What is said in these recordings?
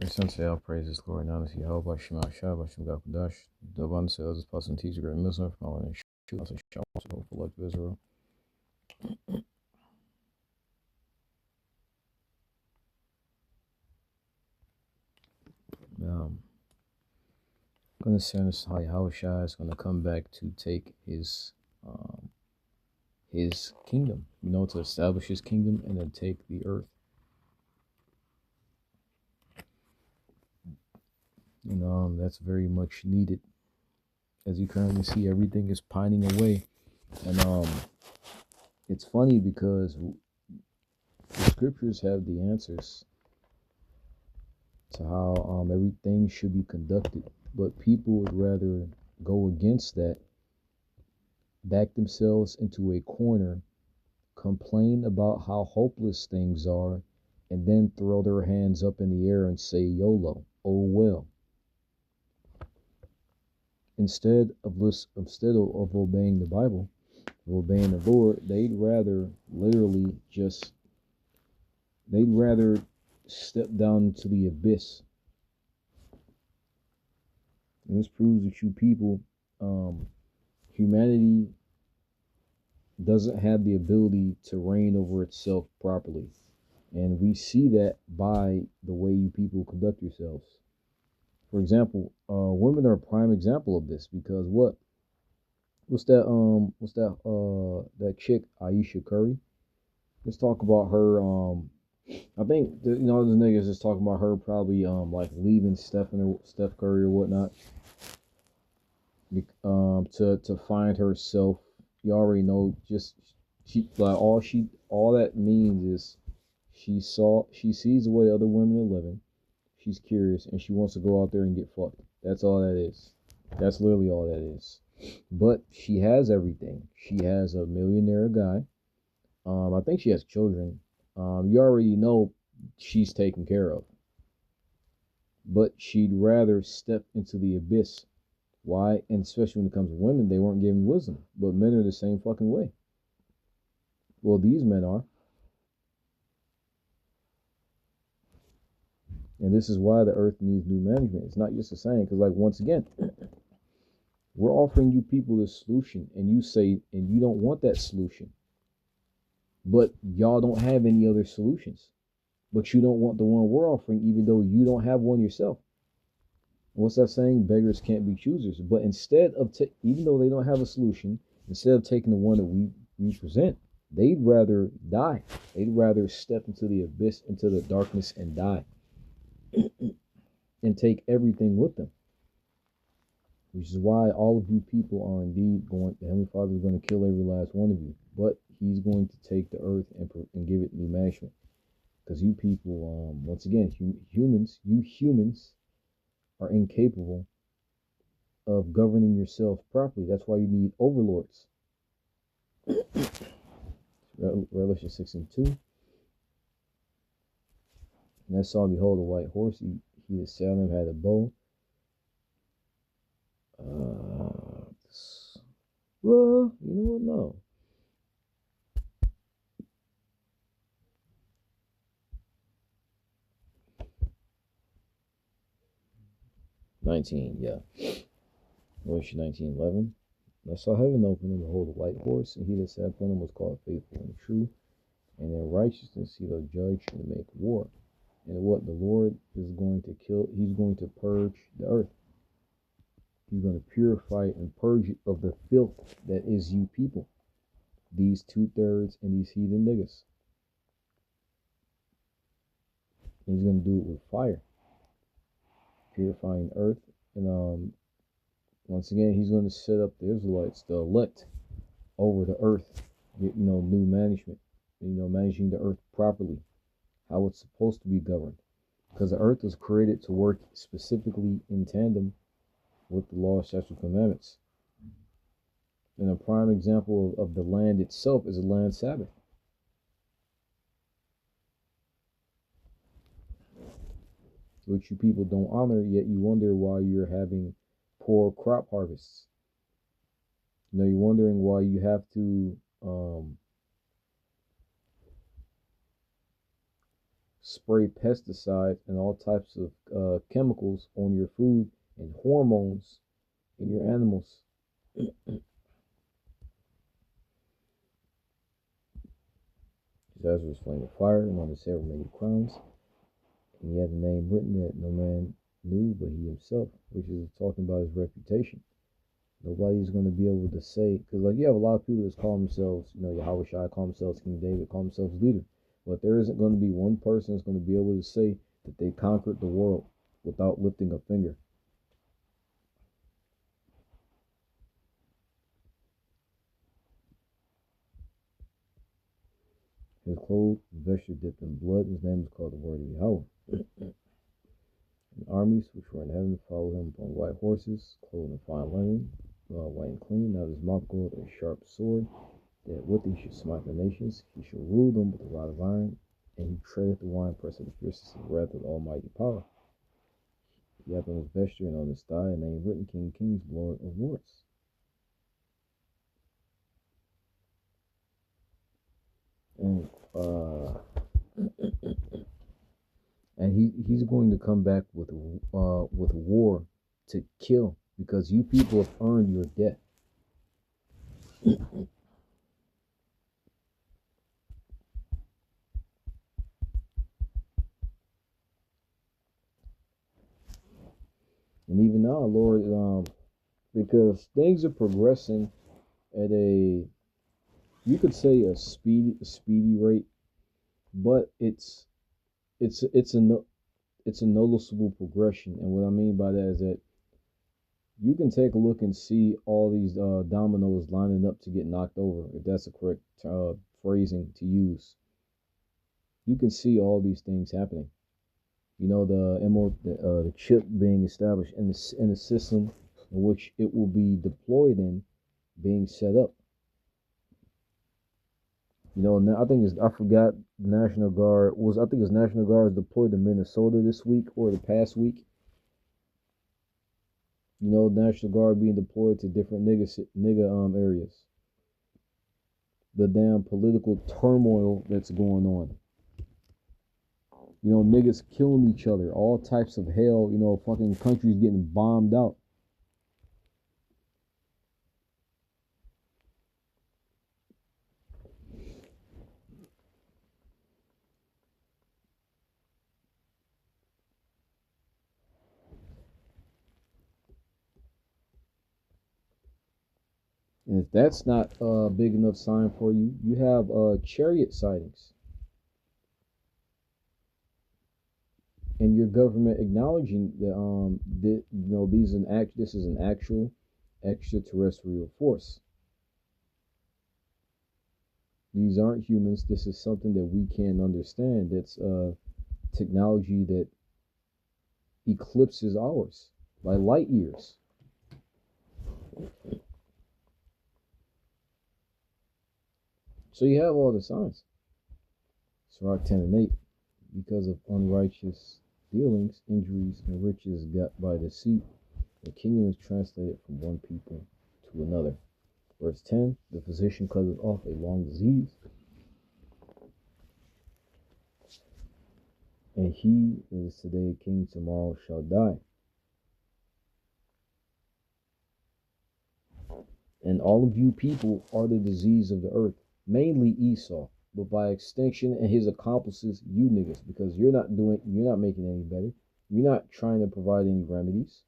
Sensei, all praises, glory, and honor to Yahweh, Shema Shah, Bashem Gakudash, the abundance of others, plus and teacher, great Muslim, from all in Shalom, for life of Israel. Going to say this how Yahweh Shah is going to come back to take his kingdom, to establish his kingdom and then take the earth. That's very much needed. As you currently see, everything is pining away. And it's funny because the scriptures have the answers to how everything should be conducted, but people would rather go against that, back themselves into a corner, complain about how hopeless things are, and then throw their hands up in the air and say YOLO, oh well. Instead of obeying the Bible, of obeying the Lord, they'd rather step down into the abyss. And this proves that you people, humanity doesn't have the ability to reign over itself properly. And we see that by the way you people conduct yourselves. For example, women are a prime example of this, because what's that chick, Ayesha Curry? Let's talk about her. I think the niggas just talking about her probably like leaving Steph Curry or whatnot, to find herself. You already know, just all that means is she sees the way other women are living. She's curious and she wants to go out there and get fucked. That's all that is. That's literally all that is. But she has everything. She has a millionaire guy. I think she has children. You already know she's taken care of. But she'd rather step into the abyss. Why? And especially when it comes to women, they weren't given wisdom. But men are the same fucking way. Well, these men are. And this is why the earth needs new management. It's not just a saying, because once again, we're offering you people this solution, and you say, and you don't want that solution. But y'all don't have any other solutions. But you don't want the one we're offering, even though you don't have one yourself. What's that saying? Beggars can't be choosers. But instead of, even though they don't have a solution, instead of taking the one that we present, they'd rather die. They'd rather step into the abyss, into the darkness, and die. And take everything with them. Which is why all of you people are indeed the Heavenly Father is going to kill every last one of you. But he's going to take the earth and give it new management. Because you people, once again, you humans are incapable of governing yourself properly. That's why you need overlords. Revelation 6:2. And I saw, behold, a white horse. He that sat on him had a bow. Well, you know what? No. Revelation 19:11. I saw heaven open, and behold, a white horse, and he that sat upon him was called Faithful and True, and in righteousness he doth judge and make war. And what the Lord is going to kill, he's going to purge the earth. He's going to purify and purge it of the filth that is you people, these 2/3 and these heathen niggas. And he's going to do it with fire, purifying earth. And once again, he's going to set up the Israelites, the elect, over the earth, get new management, managing the earth properly, how it's supposed to be governed, because the earth was created to work specifically in tandem with the law, statutes, commandments. And a prime example of the land itself is a land Sabbath. Which you people don't honor, yet you wonder why you're having poor crop harvests. You're wondering why you have to spray pesticides and all types of chemicals on your food and hormones in your animals. Caesar was flame of fire, and on his head were many crowns, and he had a name written that no man knew but he himself, which is talking about his reputation. Nobody's going to be able to say, because like you have a lot of people that call themselves, Yahweh Shai, call themselves King David, call themselves leader, but there isn't going to be one person that's going to be able to say that they conquered the world without lifting a finger. His clothes, vesture dipped in blood. His name is called the Word of Yahweh. And armies which were in heaven followed him upon white horses, clothed in fine linen, white and clean. Out of his mouth goeth a sharp sword, that with he should smite the nations. He shall rule them with a rod of iron, and he treadeth the winepress of the fierceness of the wrath of the Almighty power. He hath on his vesture and on his thigh a name written, King of Kings, Lord of Lords. And he's going to come back with war to kill, because you people have earned your death. And even now, Lord, because things are progressing at you could say a speedy rate, but it's a noticeable progression. And what I mean by that is that you can take a look and see all these dominoes lining up to get knocked over, if that's the correct phrasing to use. You can see all these things happening. The chip being established in the system in which it will be deployed in being set up. I think I forgot the National Guard I think it's National Guard was deployed to Minnesota this week or the past week. National Guard being deployed to different nigga areas. The damn political turmoil that's going on. Niggas killing each other, all types of hell, fucking countries getting bombed out. And if that's not a big enough sign for you, you have chariot sightings. And your government acknowledging that this is an actual extraterrestrial force. These aren't humans. This is something that we can understand. It's technology that eclipses ours by light years. So you have all the signs. Sirach 10 and 8. Because of unrighteous dealings, injuries, and riches got by deceit, the kingdom is translated from one people to another. Verse 10, the physician cutteth off a long disease, and he that is today king tomorrow shall die. And all of you people are the disease of the earth, mainly Esau, but by extension and his accomplices, you niggas, because you're not making any better. You're not trying to provide any remedies.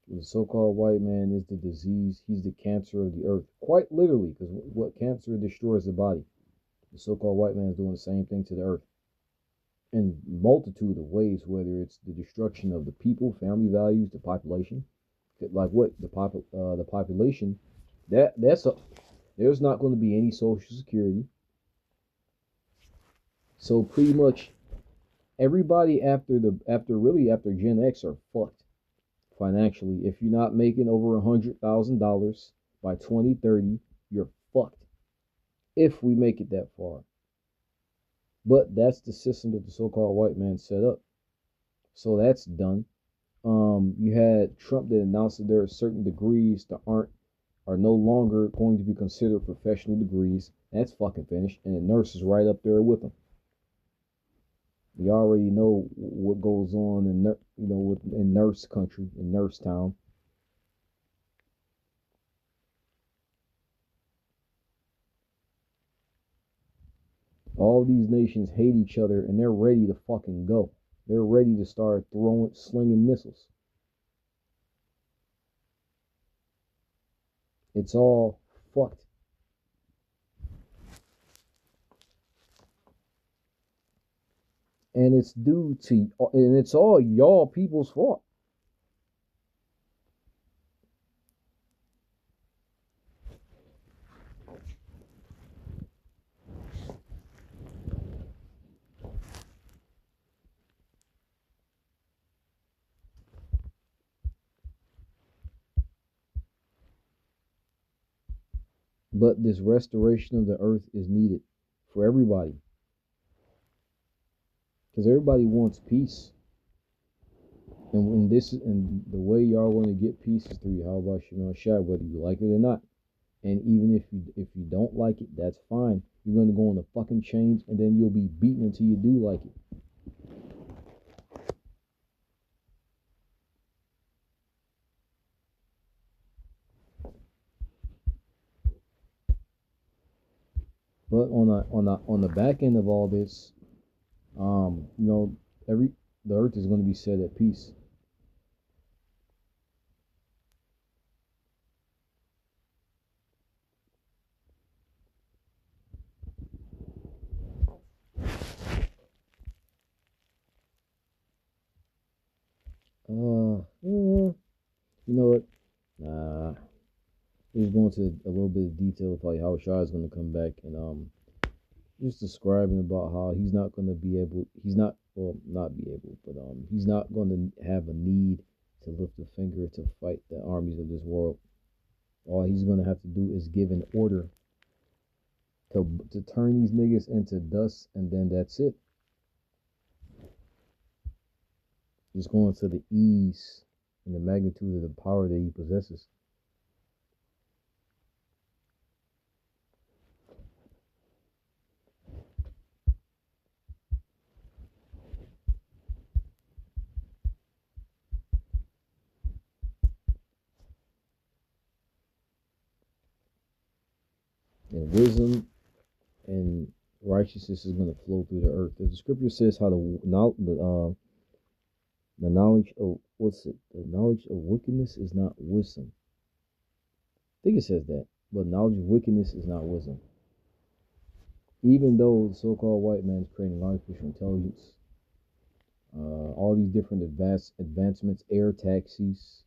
The so-called white man is the disease. He's the cancer of the earth. Quite literally, because what cancer destroys the body. The so-called white man is doing the same thing to the earth. In multitude of ways, whether it's the destruction of the people, family values, the population. Like what? The population. There's not going to be any social security. So pretty much everybody after Gen X are fucked financially. If you're not making over $100,000 by 2030, you're fucked. If we make it that far. But that's the system that the so-called white man set up. So that's done. You had Trump that announced that there are certain degrees that aren't are no longer going to be considered professional degrees. That's fucking finished. And the nurse is right up there with them. We already know what goes on in in nurse country, in nurse town. All these nations hate each other and they're ready to fucking go. They're ready to start slinging missiles. It's all fucked. And it's and it's all y'all people's fault. But this restoration of the earth is needed for everybody. Because everybody wants peace. And the way y'all want to get peace is through Yahweh Shema Shai, whether you like it or not. And even if you don't like it, that's fine. You're gonna go on the fucking chains and then you'll be beaten until you do like it. But on the back end of all this, the earth is gonna be set at peace. You know what? Nah. He's going to a little bit of detail of like how Shah is going to come back and just describing about how he's not going to be able, he's not, well, not be able, but he's not going to have a need to lift a finger to fight the armies of this world. All he's going to have to do is give an order to turn these niggas into dust, and then that's it. Just going to the ease and the magnitude of the power that he possesses. And wisdom and righteousness is going to flow through the earth. The scripture says how the knowledge of the knowledge of wickedness is not wisdom. I think it says that, but knowledge of wickedness is not wisdom. Even though the so-called white man is creating artificial intelligence, all these different advancements, air taxis,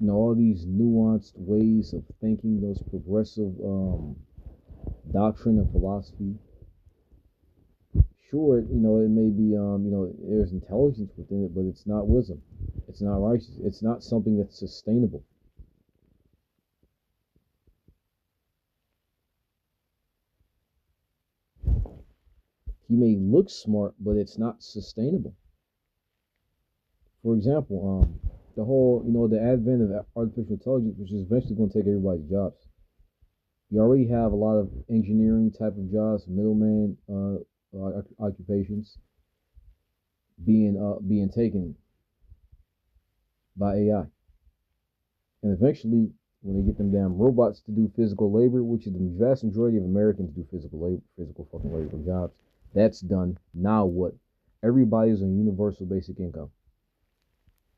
all these nuanced ways of thinking, those progressive doctrine and philosophy. Sure, it may be, there's intelligence within it, but it's not wisdom. It's not righteous. It's not something that's sustainable. He may look smart, but it's not sustainable. For example, the whole, the advent of artificial intelligence, which is eventually going to take everybody's jobs. You already have a lot of engineering type of jobs, middleman occupations being taken by AI, and eventually, when they get them damn robots to do physical labor, which is the vast majority of Americans do physical fucking labor jobs, that's done. Now what? Everybody's on universal basic income.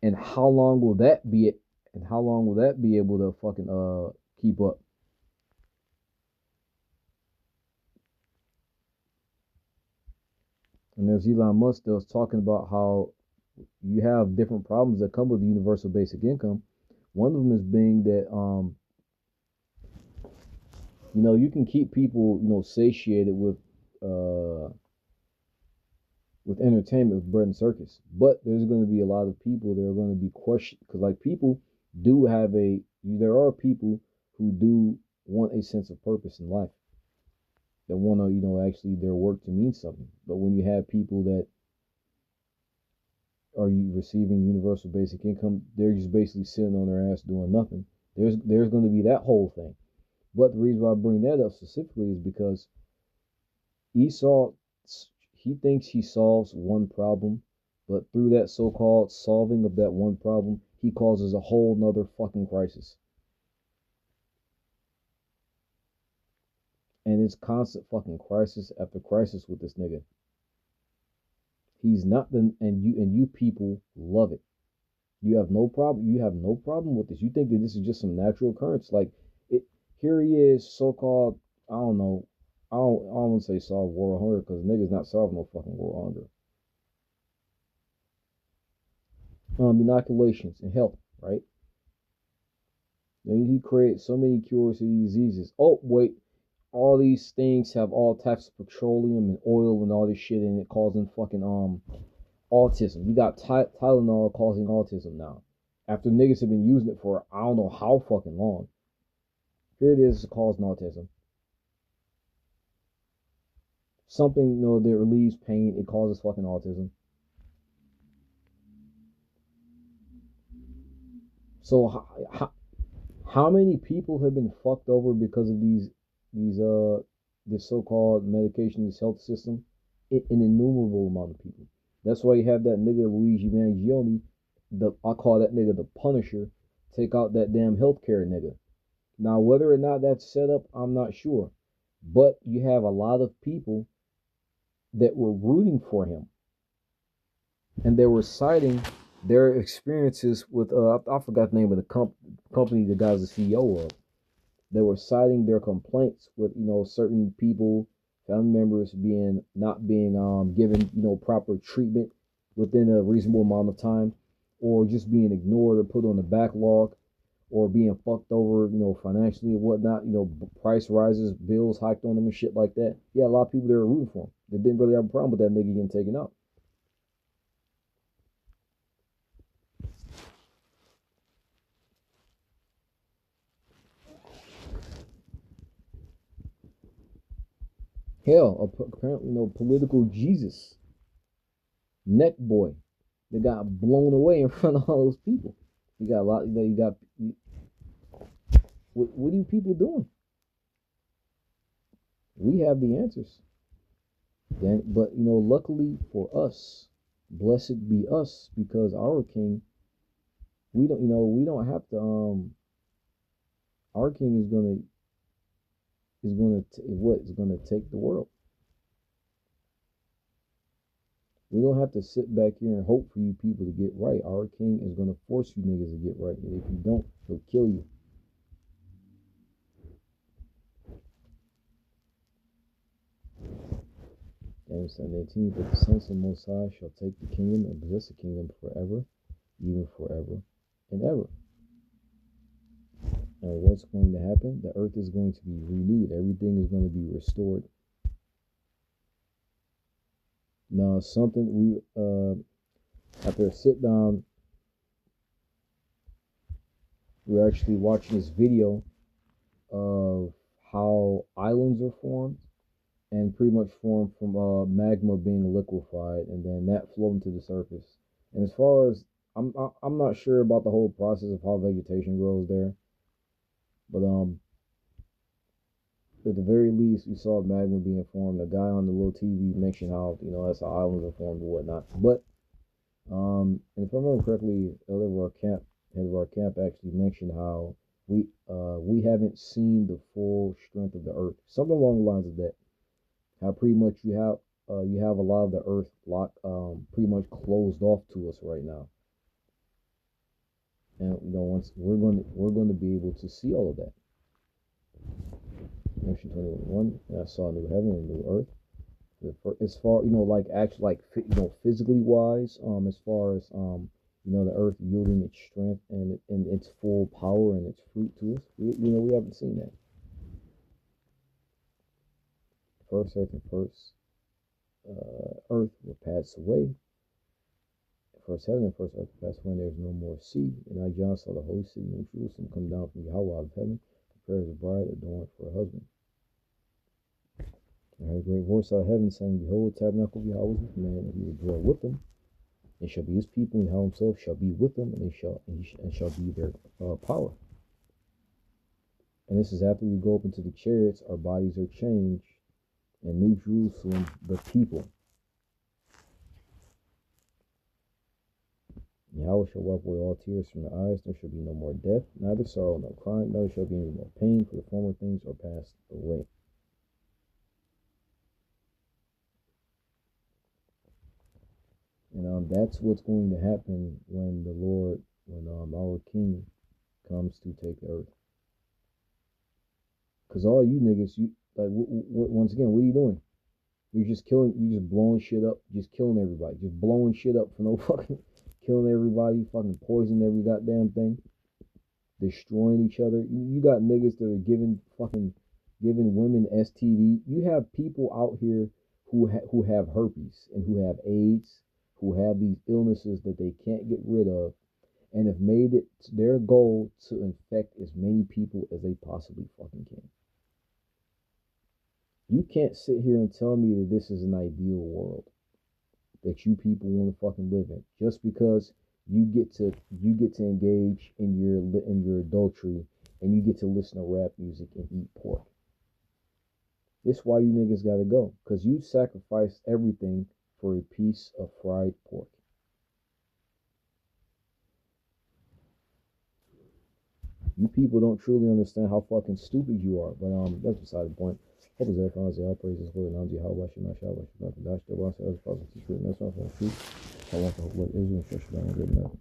And how long will that be? And how long will that be able to fucking keep up? And there's Elon Musk that was talking about how you have different problems that come with the universal basic income. One of them is being that you can keep people satiated with entertainment, with bread and circus, but there's going to be a lot of people that are going to be questioned, because like there are people who do want a sense of purpose in life, that want to actually their work to mean something. But when you have people that are you receiving universal basic income? They're just basically sitting on their ass doing nothing. There's going to be that whole thing. But the reason why I bring that up specifically is because Esau, he thinks he solves one problem, but through that so-called solving of that one problem, he causes a whole nother fucking crisis. And it's constant fucking crisis after crisis with this nigga. He's not the and you people love it. You have no problem. You have no problem with this. You think that this is just some natural occurrence. Like it. Here he is, so-called. I don't know. I don't want to say solve world hunger because niggas not solving no fucking world hunger. Inoculations and health, right? Then he creates so many cures to these diseases. Oh wait, all these things have all types of petroleum and oil and all this shit in it, causing fucking autism. You got Tylenol causing autism now. After niggas have been using it for I don't know how fucking long. Here it is causing autism. Something, that relieves pain, it causes fucking autism. So how many people have been fucked over because of these this so-called medication, this health system? An innumerable amount of people. That's why you have that nigga Luigi Mangione, I call that nigga the Punisher, take out that damn healthcare nigga. Now, whether or not that's set up, I'm not sure. But you have a lot of people that were rooting for him. And they were citing their experiences with, I forgot the name of the company the guy's the CEO of. They were citing their complaints with, certain people, family members not being given, proper treatment within a reasonable amount of time, or just being ignored or put on the backlog, or being fucked over, financially and whatnot, price rises, bills hiked on them and shit like that. Yeah, a lot of people there were rooting for him. They didn't really have a problem with that nigga getting taken out. Hell, apparently, political Jesus, neck boy, that got blown away in front of all those people. You got a lot. What are you people doing? We have the answers. But luckily for us, blessed be us, because our king, we don't have to. Our king is gonna take the world. We don't have to sit back here and hope for you people to get right. Our king is gonna force you niggas to get right. And if you don't, he'll kill you. Daniel 7:18, but the sons of the Most High shall take the kingdom and possess the kingdom forever, even forever and ever. And what's going to happen? The earth is going to be renewed. Everything is going to be restored. Now, something after a sit down, we're actually watching this video of how islands are formed, and pretty much formed from magma being liquefied, and then that floating to the surface. And as far as I'm not sure about the whole process of how vegetation grows there, but at the very least, we saw magma being formed. The guy on the little TV mentioned how that's how islands are formed and whatnot. But and if I remember correctly, head of our camp actually mentioned how we haven't seen the full strength of the earth, something along the lines of that. How pretty much you have a lot of the earth pretty much closed off to us right now, and once we're going to be able to see all of that. Revelation 21:1, and I saw a new heaven and a new earth. As far like actually physically wise, as far as the earth yielding its strength and its full power and its fruit to us, we haven't seen that. First earth and first earth will pass away. First heaven and first earth will pass away, and there is no more sea. And I, John, saw the holy city, New Jerusalem, come down from Yahweh out of heaven, prepared as a bride adorned for her husband. I heard a great voice out of heaven saying, Behold, the tabernacle of Yahweh is with man, and he will dwell with them. They shall be his people, and Yahweh himself shall be with them, and and shall be their power. And this is after we go up into the chariots, our bodies are changed, and New Jerusalem, the people. Yahweh shall wipe away all tears from their eyes. There shall be no more death, neither sorrow nor crying, neither shall be any more pain, for the former things are passed away. And that's what's going to happen when our King comes to take the earth. Because all you niggas, once again, what are you doing? You're just blowing shit up, just killing everybody, just blowing shit up for no fucking, killing everybody, fucking poisoning every goddamn thing, destroying each other. You got niggas that are giving women STD. You have people out here who have herpes and who have AIDS, who have these illnesses that they can't get rid of, and have made it their goal to infect as many people as they possibly fucking can. You can't sit here and tell me that this is an ideal world that you people want to fucking live in just because you get to engage in your adultery and you get to listen to rap music and eat pork. This why you niggas gotta go, because you sacrificed everything for a piece of fried pork. You people don't truly understand how fucking stupid you are, but that's beside the point. Hope is that honestly all praises for the Namzi, how much you not shout, what you not to dash, the boss, as possible to treat, that's not for the truth. I want to hope what Israel, stretch down, good enough.